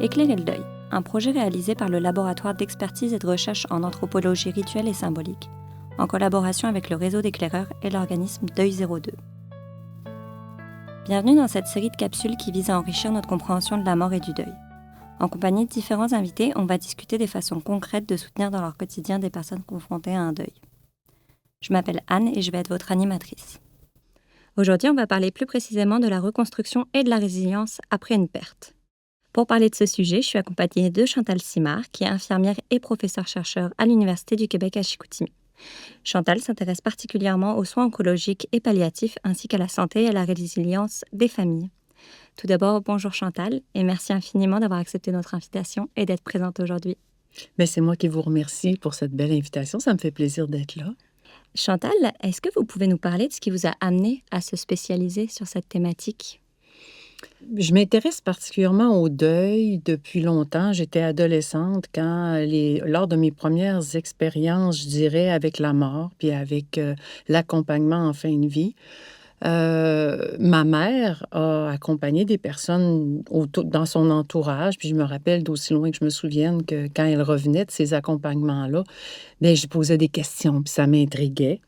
Éclairer le deuil, un projet réalisé par le laboratoire d'expertise et de recherche en anthropologie rituelle et symbolique, en collaboration avec le réseau d'éclaireurs et l'organisme Deuil 02. Bienvenue dans cette série de capsules qui vise à enrichir notre compréhension de la mort et du deuil. En compagnie de différents invités, on va discuter des façons concrètes de soutenir dans leur quotidien des personnes confrontées à un deuil. Je m'appelle Anne et je vais être votre animatrice. Aujourd'hui, on va parler plus précisément de la reconstruction et de la résilience après une perte. Pour parler de ce sujet, je suis accompagnée de Chantal Simard, qui est infirmière et professeure-chercheur à l'Université du Québec à Chicoutimi. Chantal s'intéresse particulièrement aux soins oncologiques et palliatifs, ainsi qu'à la santé et à la résilience des familles. Tout d'abord, bonjour Chantal, et merci infiniment d'avoir accepté notre invitation et d'être présente aujourd'hui. Bien, c'est moi qui vous remercie pour cette belle invitation. Ça me fait plaisir d'être là. Chantal, est-ce que vous pouvez nous parler de ce qui vous a amené à se spécialiser sur cette thématique? Je m'intéresse particulièrement au deuil depuis longtemps. J'étais adolescente lors de mes premières expériences, je dirais, avec la mort, puis avec l'accompagnement en fin de vie. Ma mère a accompagné des personnes dans son entourage, puis je me rappelle d'aussi loin que je me souvienne que quand elle revenait de ces accompagnements-là, bien, je posais des questions, puis ça m'intriguait.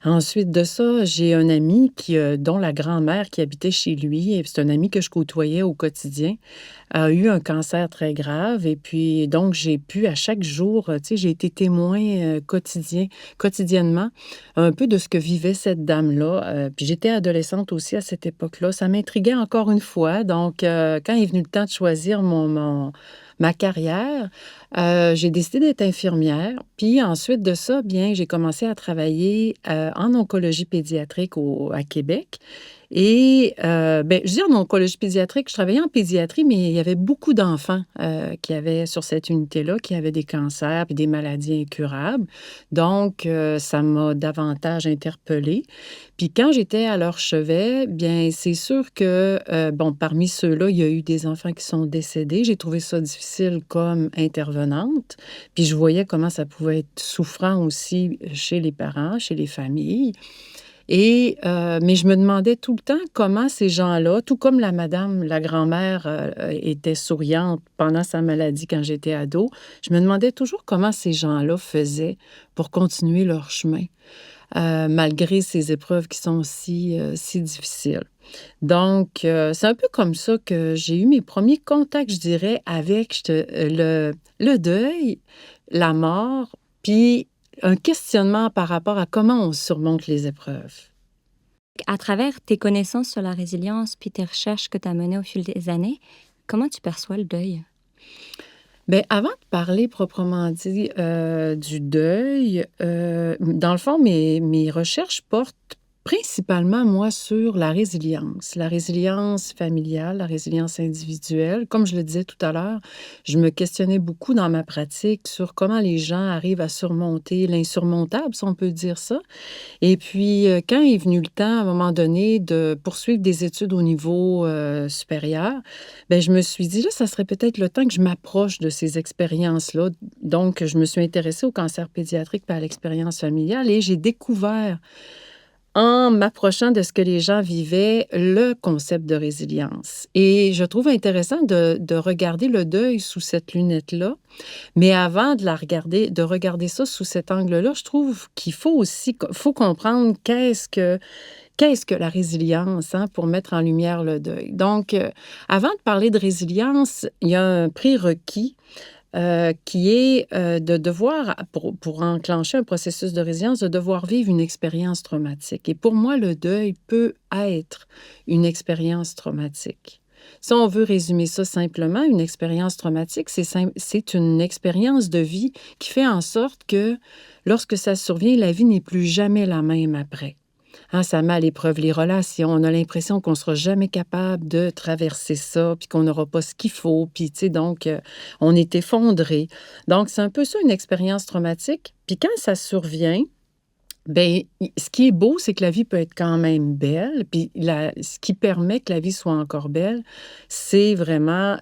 Ensuite de ça, j'ai un ami dont la grand-mère qui habitait chez lui, et c'est un ami que je côtoyais au quotidien, a eu un cancer très grave. Et puis, donc, j'ai pu à chaque jour, tu sais, j'ai été témoin quotidiennement, un peu de ce que vivait cette dame-là. Puis j'étais adolescente aussi à cette époque-là. Ça m'intriguait encore une fois. Donc, quand est venu le temps de choisir ma carrière, j'ai décidé d'être infirmière. Puis ensuite de ça, bien, j'ai commencé à travailler en oncologie pédiatrique à Québec. Et bien, je dis en oncologie pédiatrique, je travaillais en pédiatrie, mais il y avait beaucoup d'enfants qui avaient sur cette unité-là, qui avaient des cancers et des maladies incurables. Donc, ça m'a davantage interpellée. Puis quand j'étais à leur chevet, bien, c'est sûr que, bon, parmi ceux-là, il y a eu des enfants qui sont décédés. J'ai trouvé ça difficile comme intervenante. Puis je voyais comment ça pouvait être souffrant aussi chez les parents, chez les familles. Mais je me demandais tout le temps comment ces gens-là, tout comme la grand-mère, était souriante pendant sa maladie quand j'étais ado, je me demandais toujours comment ces gens-là faisaient pour continuer leur chemin, malgré ces épreuves qui sont si difficiles. Donc, c'est un peu comme ça que j'ai eu mes premiers contacts, je dirais, avec le deuil, la mort, puis un questionnement par rapport à comment on surmonte les épreuves. À travers tes connaissances sur la résilience puis tes recherches que tu as menées au fil des années, comment tu perçois le deuil? Bien, avant de parler proprement dit du deuil, dans le fond, mes recherches portent principalement, moi, sur la résilience familiale, la résilience individuelle. Comme je le disais tout à l'heure, je me questionnais beaucoup dans ma pratique sur comment les gens arrivent à surmonter l'insurmontable, si on peut dire ça. Et puis, quand est venu le temps, à un moment donné, de poursuivre des études au niveau supérieur, bien, je me suis dit, là, ça serait peut-être le temps que je m'approche de ces expériences-là. Donc, je me suis intéressée au cancer pédiatrique et à l'expérience familiale et j'ai découvert, en m'approchant de ce que les gens vivaient, le concept de résilience. Et je trouve intéressant de regarder le deuil sous cette lunette-là. Mais avant de regarder ça sous cet angle-là, je trouve qu'il faut comprendre qu'est-ce que la résilience, hein, pour mettre en lumière le deuil. Donc, avant de parler de résilience, il y a un prérequis qui est de devoir, pour enclencher un processus de résilience, de devoir vivre une expérience traumatique. Et pour moi, le deuil peut être une expérience traumatique. Si on veut résumer ça simplement, une expérience traumatique, c'est une expérience de vie qui fait en sorte que lorsque ça survient, la vie n'est plus jamais la même après. Hein, ça met à l'épreuve les relations. On a l'impression qu'on ne sera jamais capable de traverser ça, puis qu'on n'aura pas ce qu'il faut. Puis, tu sais, donc, on est effondré. Donc, c'est un peu ça, une expérience traumatique. Puis quand ça survient, bien, ce qui est beau, c'est que la vie peut être quand même belle. Puis ce qui permet que la vie soit encore belle, c'est vraiment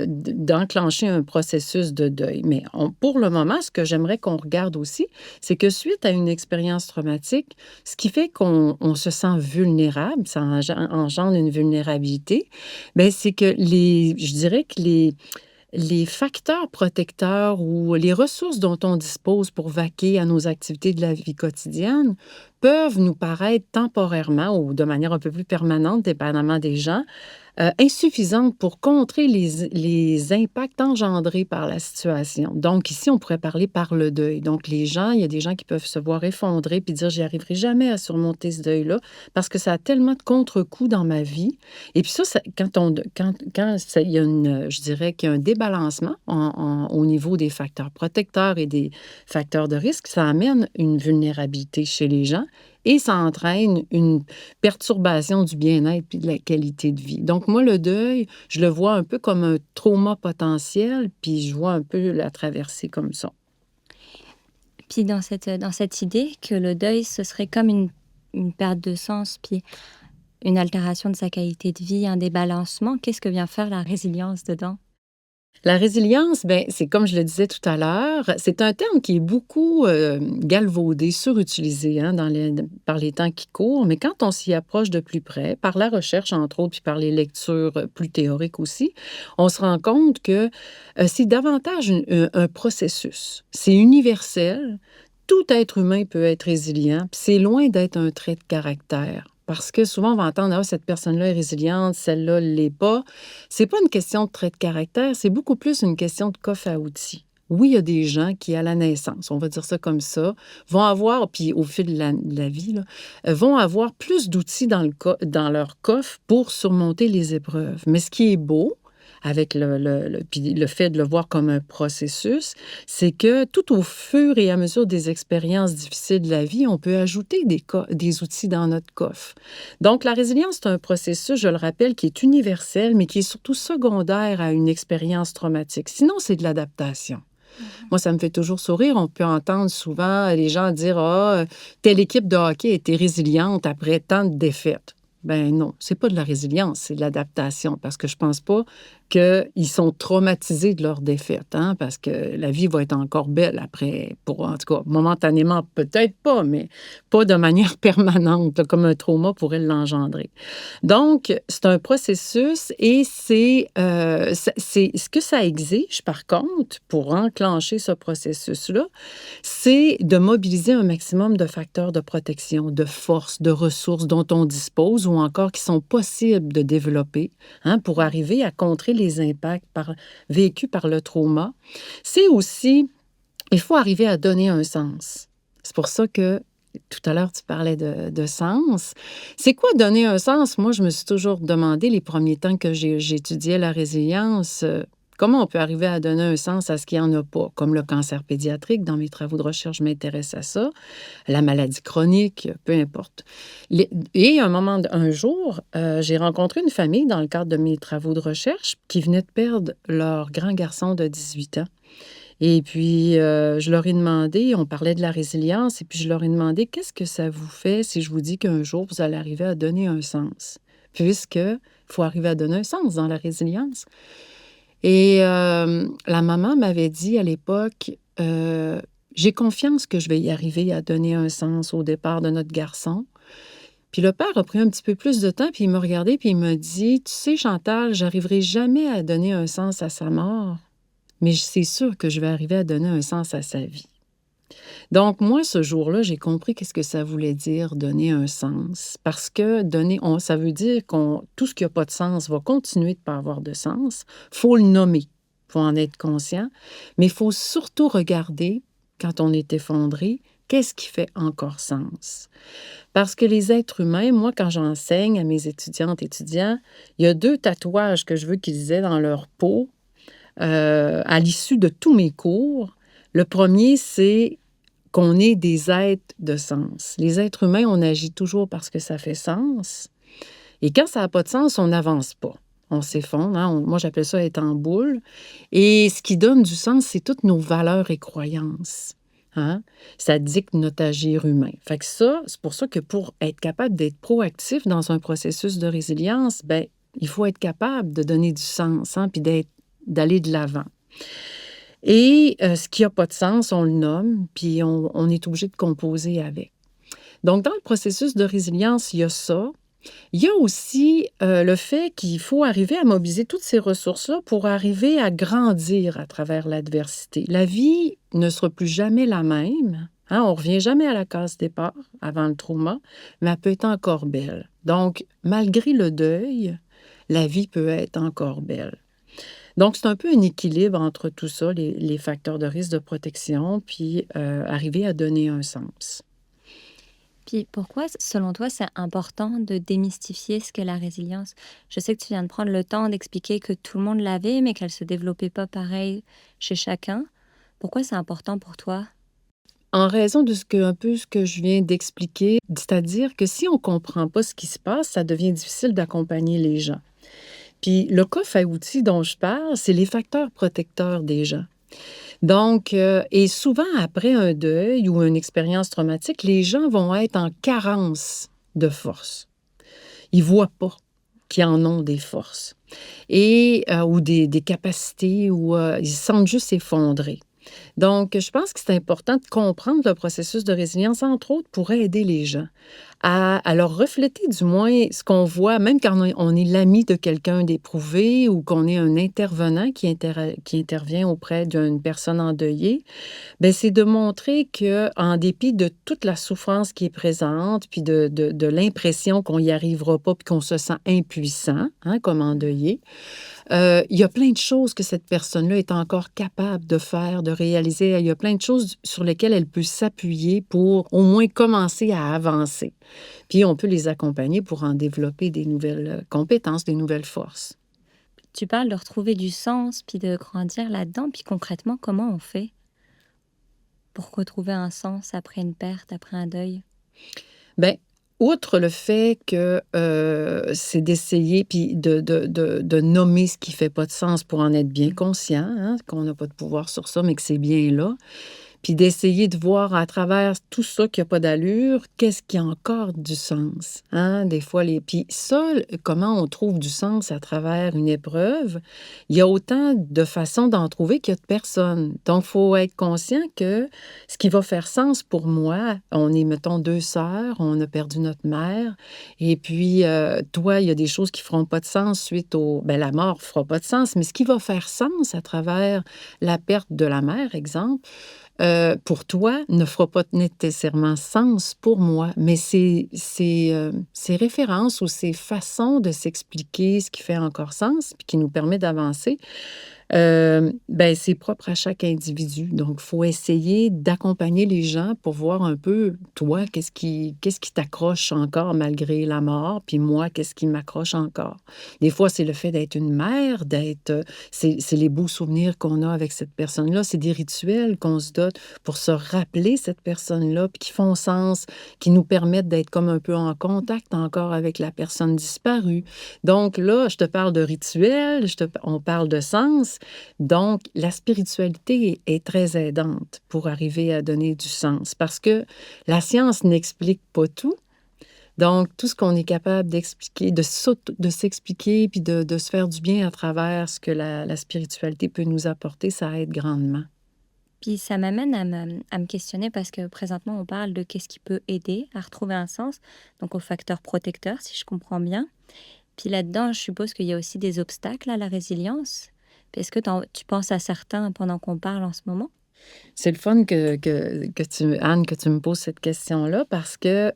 d'enclencher un processus de deuil. Mais pour le moment, ce que j'aimerais qu'on regarde aussi, c'est que suite à une expérience traumatique, ce qui fait qu'on se sent vulnérable, ça engendre une vulnérabilité, bien, c'est que je dirais que les facteurs protecteurs ou les ressources dont on dispose pour vaquer à nos activités de la vie quotidienne peuvent nous paraître temporairement ou de manière un peu plus permanente, dépendamment des gens, insuffisantes pour contrer les impacts engendrés par la situation. Donc, ici, on pourrait parler par le deuil. Donc, les gens, il y a des gens qui peuvent se voir effondrer puis dire, j'y arriverai jamais à surmonter ce deuil-là parce que ça a tellement de contre-coups dans ma vie. Et puis ça, il y a je dirais qu'il y a un débalancement au niveau des facteurs protecteurs et des facteurs de risque, ça amène une vulnérabilité chez les gens et ça entraîne une perturbation du bien-être puis de la qualité de vie. Donc moi, le deuil, je le vois un peu comme un trauma potentiel, puis je vois un peu la traversée comme ça. Puis dans cette idée que le deuil, ce serait comme une perte de sens, puis une altération de sa qualité de vie, un débalancement, qu'est-ce que vient faire la résilience dedans? La résilience, ben, c'est comme je le disais tout à l'heure, c'est un terme qui est beaucoup galvaudé, surutilisé hein, par les temps qui courent, mais quand on s'y approche de plus près, par la recherche entre autres, puis par les lectures plus théoriques aussi, on se rend compte que c'est davantage un processus. C'est universel. Tout être humain peut être résilient, puis c'est loin d'être un trait de caractère. Parce que souvent, on va entendre, ah, cette personne-là est résiliente, celle-là ne l'est pas. C'est pas une question de trait de caractère, c'est beaucoup plus une question de coffre à outils. Oui, il y a des gens qui, à la naissance, on va dire ça comme ça, vont avoir, puis au fil de la vie, là, vont avoir plus d'outils dans leur coffre pour surmonter les épreuves. Mais ce qui est beau, avec puis le fait de le voir comme un processus, c'est que tout au fur et à mesure des expériences difficiles de la vie, on peut ajouter des outils dans notre coffre. Donc, la résilience, c'est un processus, je le rappelle, qui est universel, mais qui est surtout secondaire à une expérience traumatique. Sinon, c'est de l'adaptation. Moi, ça me fait toujours sourire. On peut entendre souvent les gens dire, ah, telle équipe de hockey était résiliente après tant de défaites. Ben non, c'est pas de la résilience, c'est de l'adaptation, parce que je pense pas qu'ils sont traumatisés de leur défaite, hein, parce que la vie va être encore belle après, en tout cas, momentanément, peut-être pas, mais pas de manière permanente, là, comme un trauma pourrait l'engendrer. Donc, c'est un processus et c'est ce que ça exige, par contre, pour enclencher ce processus-là, c'est de mobiliser un maximum de facteurs de protection, de force, de ressources dont on dispose ou encore qui sont possibles de développer hein, pour arriver à contrer les impacts vécus par le trauma. C'est aussi, il faut arriver à donner un sens. C'est pour ça que tout à l'heure, tu parlais de sens. C'est quoi donner un sens? Moi, je me suis toujours demandé, les premiers temps que j'étudiais la résilience, comment on peut arriver à donner un sens à ce qu'il n'y en a pas? Comme le cancer pédiatrique, dans mes travaux de recherche, je m'intéresse à ça. La maladie chronique, peu importe. Et un jour, j'ai rencontré une famille dans le cadre de mes travaux de recherche qui venait de perdre leur grand garçon de 18 ans. Et puis, je leur ai demandé, on parlait de la résilience, et puis je leur ai demandé, qu'est-ce que ça vous fait si je vous dis qu'un jour, vous allez arriver à donner un sens? Puisqu'il faut arriver à donner un sens dans la résilience. Et la maman m'avait dit à l'époque, j'ai confiance que je vais y arriver à donner un sens au départ de notre garçon. Puis le père a pris un petit peu plus de temps, puis il m'a regardé, puis il m'a dit, tu sais, Chantal, j'arriverai jamais à donner un sens à sa mort, mais c'est sûr que je vais arriver à donner un sens à sa vie. Donc, moi, ce jour-là, j'ai compris qu'est-ce que ça voulait dire donner un sens. Parce que ça veut dire que tout ce qui n'a pas de sens va continuer de ne pas avoir de sens. Il faut le nommer, il faut en être conscient, mais il faut surtout regarder, quand on est effondré, qu'est-ce qui fait encore sens. Parce que les êtres humains, moi, quand j'enseigne à mes étudiantes et étudiants, il y a 2 tatouages que je veux qu'ils aient dans leur peau à l'issue de tous mes cours. Le premier, c'est qu'on est des êtres de sens. Les êtres humains, on agit toujours parce que ça fait sens. Et quand ça n'a pas de sens, on n'avance pas. On s'effondre. Hein? Moi, j'appelle ça être en boule. Et ce qui donne du sens, c'est toutes nos valeurs et croyances. Hein? Ça dicte notre agir humain. Fait que ça, c'est pour ça que pour être capable d'être proactif dans un processus de résilience, ben, il faut être capable de donner du sens, hein, puis d'aller de l'avant. Et ce qui n'a pas de sens, on le nomme, puis on est obligé de composer avec. Donc, dans le processus de résilience, il y a ça. Il y a aussi le fait qu'il faut arriver à mobiliser toutes ces ressources-là pour arriver à grandir à travers l'adversité. La vie ne sera plus jamais la même. Hein, on ne revient jamais à la case départ avant le trauma, mais elle peut être encore belle. Donc, malgré le deuil, la vie peut être encore belle. Donc, c'est un peu un équilibre entre tout ça, les facteurs de risque de protection, puis arriver à donner un sens. Puis pourquoi, selon toi, c'est important de démystifier ce qu'est la résilience? Je sais que tu viens de prendre le temps d'expliquer que tout le monde l'avait, mais qu'elle se développait pas pareil chez chacun. Pourquoi c'est important pour toi? En raison de un peu ce que je viens d'expliquer, c'est-à-dire que si on ne comprend pas ce qui se passe, ça devient difficile d'accompagner les gens. Puis le coffre à outils dont je parle, c'est les facteurs protecteurs des gens. Donc, et souvent après un deuil ou une expérience traumatique, les gens vont être en carence de force. Ils ne voient pas qu'ils en ont des forces ou des capacités, ou ils se sentent juste effondrés. Donc, je pense que c'est important de comprendre le processus de résilience, entre autres, pour aider les gens à leur refléter du moins ce qu'on voit, même quand on est l'ami de quelqu'un d'éprouvé ou qu'on est un intervenant qui intervient auprès d'une personne endeuillée, bien, c'est de montrer qu'en dépit de toute la souffrance qui est présente, puis de l'impression qu'on n'y arrivera pas, puis qu'on se sent impuissant, hein, comme endeuillé, il y a plein de choses que cette personne-là est encore capable de faire, de réaliser. Il y a plein de choses sur lesquelles elle peut s'appuyer pour au moins commencer à avancer. Puis on peut les accompagner pour en développer des nouvelles compétences, des nouvelles forces. Tu parles de retrouver du sens, puis de grandir là-dedans, puis concrètement, comment on fait pour retrouver un sens après une perte, après un deuil? Bien, outre le fait que c'est d'essayer puis de nommer ce qui fait pas de sens pour en être bien conscient, hein, qu'on n'a pas de pouvoir sur ça, mais que c'est bien là. Puis d'essayer de voir à travers tout ça qui a pas d'allure, qu'est-ce qui a encore du sens, hein? Des fois puis ça, comment on trouve du sens à travers une épreuve, il y a autant de façons d'en trouver qu'il y a de personnes. Donc, il faut être conscient que ce qui va faire sens pour moi, on est, mettons, 2 sœurs, on a perdu notre mère et puis, toi, il y a des choses qui feront pas de sens suite la mort fera pas de sens, mais ce qui va faire sens à travers la perte de la mère, exemple, pour toi, ne fera pas nécessairement sens pour moi, mais ces références ou ces façons de s'expliquer ce qui fait encore sens, puis qui nous permet d'avancer, ben, c'est propre à chaque individu. Donc, il faut essayer d'accompagner les gens pour voir un peu, toi, qu'est-ce qui t'accroche encore malgré la mort, puis moi, qu'est-ce qui m'accroche encore. Des fois, c'est le fait d'être une mère, c'est les beaux souvenirs qu'on a avec cette personne-là, c'est des rituels qu'on se donne pour se rappeler cette personne-là, puis qui font sens, qui nous permettent d'être comme un peu en contact encore avec la personne disparue. Donc là, je te parle de rituels, on parle de sens. Donc, la spiritualité est très aidante pour arriver à donner du sens parce que la science n'explique pas tout. Donc, tout ce qu'on est capable d'expliquer, de s'expliquer puis de se faire du bien à travers ce que la spiritualité peut nous apporter, ça aide grandement. Puis ça m'amène à me questionner parce que présentement, on parle de qu'est-ce qui peut aider à retrouver un sens, donc aux facteurs protecteurs, si je comprends bien. Puis là-dedans, je suppose qu'il y a aussi des obstacles à la résilience. Puis est-ce que tu penses à certains pendant qu'on parle en ce moment? C'est le fun Anne, que tu me poses cette question-là parce que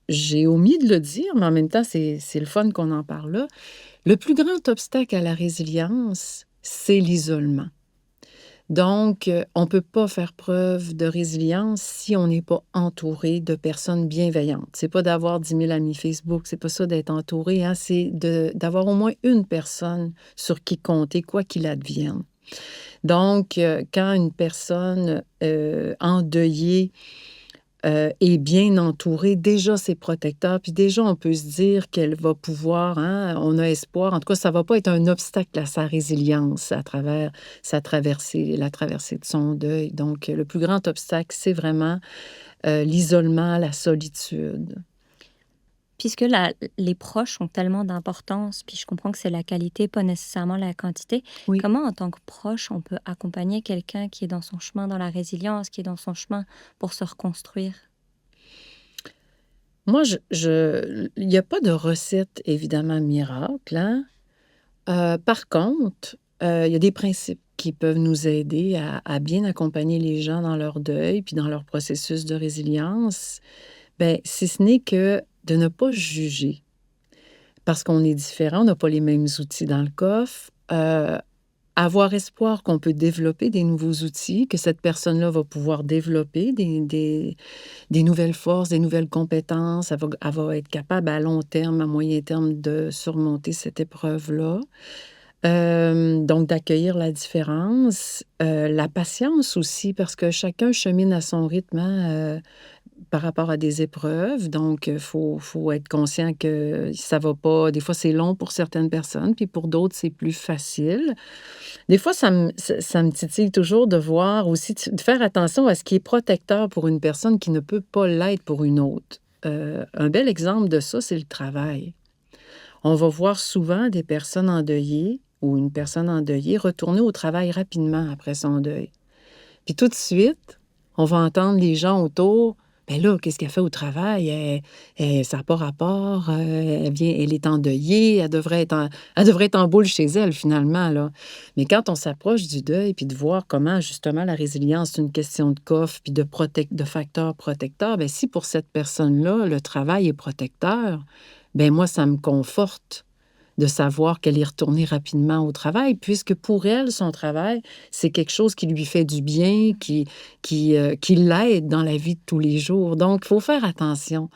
j'ai omis de le dire, mais en même temps, c'est le fun qu'on en parle là. Le plus grand obstacle à la résilience, c'est l'isolement. Donc, on ne peut pas faire preuve de résilience si on n'est pas entouré de personnes bienveillantes. C'est pas d'avoir 10 000 amis Facebook, c'est pas ça d'être entouré, hein, c'est d'avoir au moins une personne sur qui compter, quoi qu'il advienne. Donc, quand une personne endeuillée est bien entourée, déjà c'est protecteur, puis déjà on peut se dire qu'elle va pouvoir, hein, on a espoir. En tout cas, ça ne va pas être un obstacle à sa résilience à travers la traversée de son deuil. Donc, le plus grand obstacle, c'est vraiment l'isolement, la solitude. Puisque les proches ont tellement d'importance, puis je comprends que c'est la qualité, pas nécessairement la quantité. Oui. Comment, en tant que proche, on peut accompagner quelqu'un qui est dans son chemin dans la résilience, qui est dans son chemin pour se reconstruire? Moi, il n'y a pas de recette, évidemment, miracle, hein. Par contre, il y a des principes qui peuvent nous aider à bien accompagner les gens dans leur deuil, puis dans leur processus de résilience. Ben, si ce n'est que de ne pas juger. Parce qu'on est différent, on n'a pas les mêmes outils dans le coffre. Avoir espoir qu'on peut développer des nouveaux outils, que cette personne-là va pouvoir développer des nouvelles forces, des nouvelles compétences. Elle va être capable à long terme, à moyen terme, de surmonter cette épreuve-là. Donc d'accueillir la différence, la patience aussi, parce que chacun chemine à son rythme, hein, par rapport à des épreuves. Donc, faut être conscient que ça va pas des fois, c'est long pour certaines personnes, puis pour d'autres, c'est plus facile. Des fois, ça me titille toujours de voir aussi de faire attention à ce qui est protecteur pour une personne qui ne peut pas l'être pour une autre. Un bel exemple de ça, c'est le travail. On va voir souvent des personnes endeuillées ou une personne endeuillée retourner au travail rapidement après son deuil. Puis tout de suite, on va entendre les gens autour: «Ben là, qu'est-ce qu'elle fait au travail? Ça n'a pas rapport, elle est endeuillée, elle devrait être en boule chez elle finalement, là». Mais quand on s'approche du deuil, puis de voir comment justement la résilience, c'est une question de coffre, puis de facteurs protecteurs, ben si pour cette personne-là, le travail est protecteur, ben moi, ça me conforte de savoir qu'elle est retournée rapidement au travail, puisque pour elle, son travail, c'est quelque chose qui lui fait du bien, qui l'aide dans la vie de tous les jours. Donc, il faut faire attention.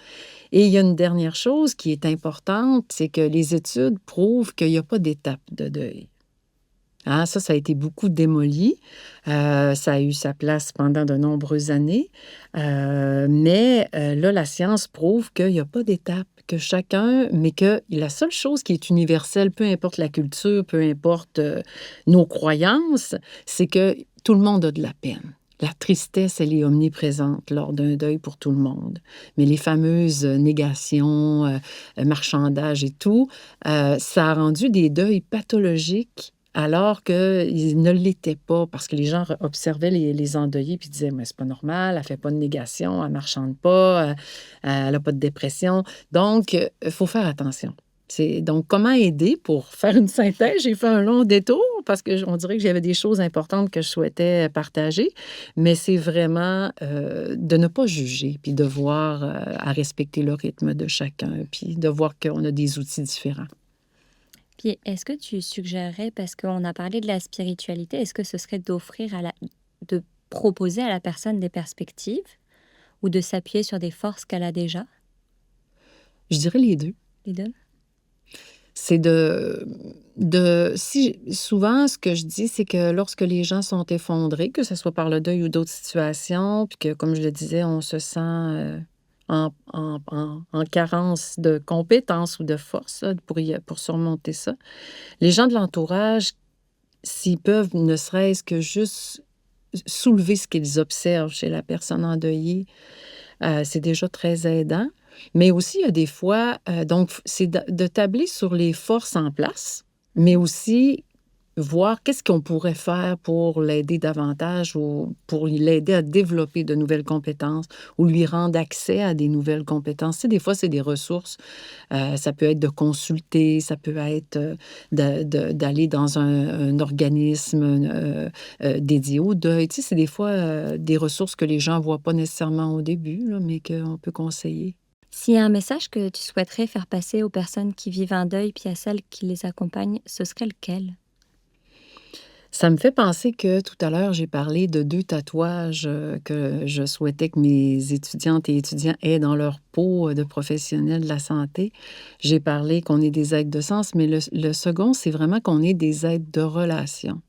Et il y a une dernière chose qui est importante, c'est que les études prouvent qu'il y a pas d'étape de deuil. Hein, ça a été beaucoup démoli. Ça a eu sa place pendant de nombreuses années. Mais là, la science prouve qu'il y a pas d'étape, que chacun mais que la seule chose qui est universelle, peu importe la culture, peu importe, nos croyances, c'est que tout le monde a de la peine. La tristesse, elle est omniprésente lors d'un deuil pour tout le monde. Mais les fameuses, négations, marchandages et tout, ça a rendu des deuils pathologiques alors qu'ils ne l'étaient pas, parce que les gens observaient les endeuillés puis disaient: «Mais c'est pas normal, elle fait pas de négation, elle marchande pas, elle a pas de dépression». Donc, il faut faire attention. Donc comment aider pour faire une synthèse? J'ai fait un long détour parce qu'on dirait que j'avais des choses importantes que je souhaitais partager, mais c'est vraiment, de ne pas juger puis de voir, à respecter le rythme de chacun puis de voir qu'on a des outils différents. Puis est-ce que tu suggérerais, parce qu'on a parlé de la spiritualité, est-ce que ce serait de proposer à la personne des perspectives ou de s'appuyer sur des forces qu'elle a déjà, Je dirais les 2. les deux? C'est si souvent, ce que je dis, c'est que lorsque les gens sont effondrés, que ce soit par le deuil ou d'autres situations, puis que, comme je le disais, on se sent, en carence de compétences ou de force, là, pour surmonter ça. Les gens de l'entourage, s'ils peuvent ne serait-ce que juste soulever ce qu'ils observent chez la personne endeuillée, c'est déjà très aidant. Mais aussi, il y a des fois, donc c'est de tabler sur les forces en place, mais aussi voir qu'est-ce qu'on pourrait faire pour l'aider davantage ou pour l'aider à développer de nouvelles compétences ou lui rendre accès à des nouvelles compétences. Tu sais, des fois, c'est des ressources. Ça peut être de consulter, ça peut être, d'aller dans un organisme, dédié au deuil. Tu sais, c'est des fois, des ressources que les gens voient pas nécessairement au début, là, mais qu'on peut conseiller. S'il y a un message que tu souhaiterais faire passer aux personnes qui vivent un deuil, puis à celles qui les accompagnent, ce serait lequel? Ça me fait penser que tout à l'heure, j'ai parlé de 2 tatouages, que je souhaitais que mes étudiantes et étudiants aient dans leur peau, de professionnels de la santé. J'ai parlé qu'on est des aides de sens, mais le second, c'est vraiment qu'on est des aides de relation.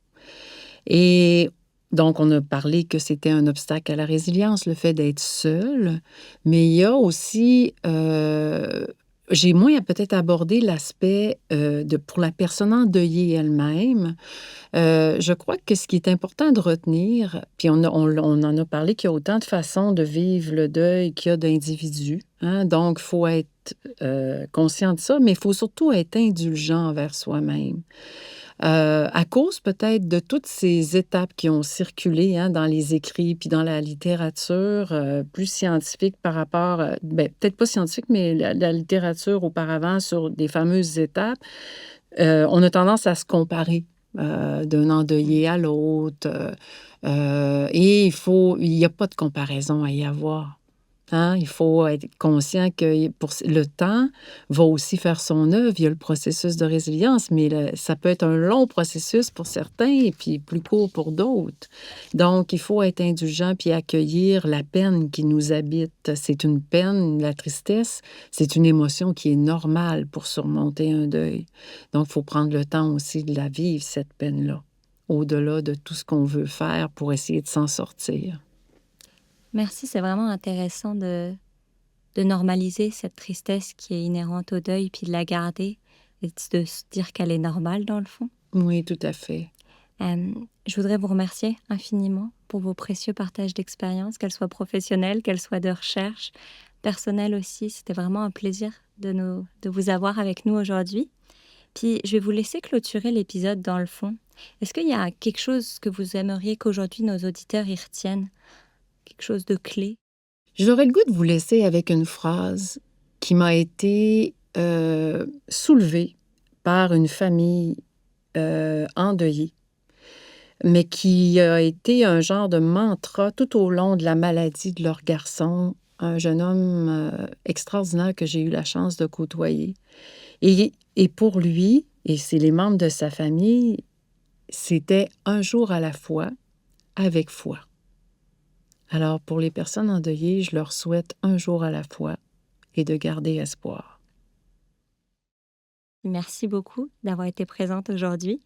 Et donc on a parlé que c'était un obstacle à la résilience, le fait d'être seul, mais il y a aussi, j'ai moins peut-être abordé l'aspect, de pour la personne endeuillée elle-même. Je crois que ce qui est important de retenir, puis on en a parlé qu'il y a autant de façons de vivre le deuil qu'il y a d'individus, hein, donc il faut être, conscient de ça, mais il faut surtout être indulgent envers soi-même. à cause peut-être de toutes ces étapes qui ont circulé dans les écrits puis dans la littérature plus scientifique par rapport, peut-être pas scientifique, mais la littérature auparavant sur des fameuses étapes, on a tendance à se comparer d'un endeuillé à l'autre. Et il n'y a pas de comparaison à y avoir. Il faut être conscient que le temps va aussi faire son œuvre. Il y a le processus de résilience, mais ça peut être un long processus pour certains et puis plus court pour d'autres. Donc, il faut être indulgent puis accueillir la peine qui nous habite. C'est une peine, la tristesse, c'est une émotion qui est normale pour surmonter un deuil. Donc, il faut prendre le temps aussi de la vivre, cette peine-là, au-delà de tout ce qu'on veut faire pour essayer de s'en sortir. Merci, c'est vraiment intéressant de normaliser cette tristesse qui est inhérente au deuil, puis de la garder et de se dire qu'elle est normale dans le fond. Oui, tout à fait. Je voudrais vous remercier infiniment pour vos précieux partages d'expériences, qu'elles soient professionnelles, qu'elles soient de recherche, personnelles aussi. C'était vraiment un plaisir de vous avoir avec nous aujourd'hui. Puis je vais vous laisser clôturer l'épisode dans le fond. Est-ce qu'il y a quelque chose que vous aimeriez qu'aujourd'hui nos auditeurs y retiennent? Quelque chose de clé? J'aurais le goût de vous laisser avec une phrase qui m'a été soulevée par une famille endeuillée, mais qui a été un genre de mantra tout au long de la maladie de leur garçon, un jeune homme extraordinaire que j'ai eu la chance de côtoyer. Et pour lui, et c'est les membres de sa famille, c'était un jour à la fois, avec foi. Alors, pour les personnes endeuillées, je leur souhaite un jour à la fois et de garder espoir. Merci beaucoup d'avoir été présente aujourd'hui.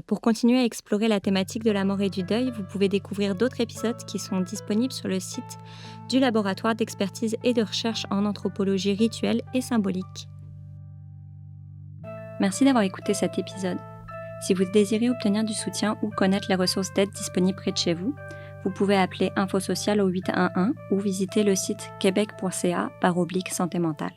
Pour continuer à explorer la thématique de la mort et du deuil, vous pouvez découvrir d'autres épisodes qui sont disponibles sur le site du Laboratoire d'expertise et de recherche en anthropologie rituelle et symbolique. Merci d'avoir écouté cet épisode. Si vous désirez obtenir du soutien ou connaître les ressources d'aide disponibles près de chez vous, vous pouvez appeler Info Sociale au 811 ou visiter le site québec.ca/santé mentale.